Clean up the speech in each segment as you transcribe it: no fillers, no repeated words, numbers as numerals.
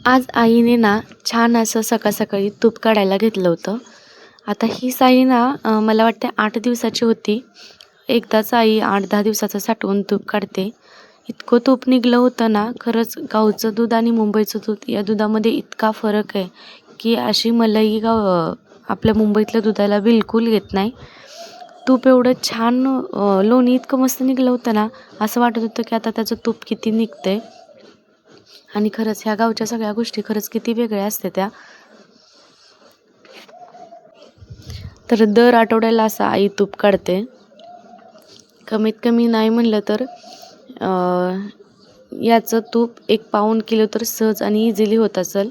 आज आईने ना छान असं सकाळी तूप काढायला घेतलं होतं. आता ही साई ना मला वाटते 8 दिवसाची होती. एकदाच आई 8-10 दिवसाचं साठवून तूप काढते. इतकं तूप निघालं होतं ना, खरंच गावचं दूध आणि मुंबईचं दूध या दुधामध्ये इतका फरक आहे, की अशी मलाई आपल्या मुंबईतल्या दुधाला बिलकुल येत नाही. तूप एवढं छान लोणी इतकं मस्त निघालं होतं ना, असं वाटत होतं की आता त्याचं तूप किती निघतंय. आणि खरंच ह्या गावच्या सगळ्या गोष्टी खरंच किती वेगळ्या असते त्या. तर दर आठवड्याला असं आई तूप काढते. कमीत कमी नाही म्हणलं तर याचं तूप 1 पाऊण किलो तर सहज आणि इझिली होत असेल.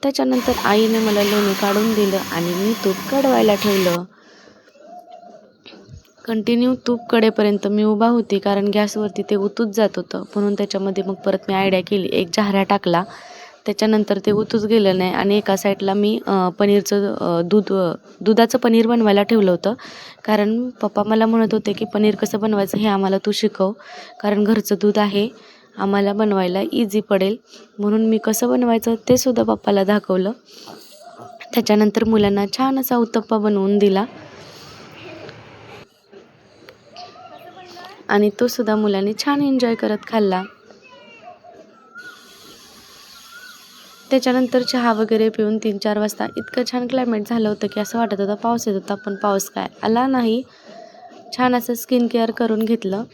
त्याच्यानंतर आईने मला लोणी काढून दिलं आणि मी तूप कढवायला ठेवलं. कंटिन्यू तूप कढेपर्यंत मी उभा होती, कारण गॅसवरती ते उतूच जात होतं. म्हणून त्याच्यामध्ये मग परत मी आयडिया केली, 1 झाऱ्या टाकला. त्याच्यानंतर ते उतूच गेलं नाही आणि एका साईडला मी पनीरचं दुधाचं पनीर बनवायला ठेवलं होतं. कारण पप्पा मला म्हणत होते की पनीर कसं बनवायचं हे आम्हाला तू शिकव, कारण घरचं दूध आहे, आम्हाला बनवायला इझी पडेल. म्हणून मी कसं बनवायचं ते सुद्धा पप्पाला दाखवलं. त्याच्यानंतर मुलांना छान असा उत्तप्पा बनवून दिला आणि तो सुद्धा मुलांनी छान एन्जॉय करत खाल्ला. त्याच्यानंतर चहा वगैरे पिऊन 3-4 वाजता इतकं छान क्लायमेट झालं होतं की असं वाटत होतं पाऊस येत होता, पण पाऊस काय आला नाही. छान असं स्किन केअर करून घेतलं.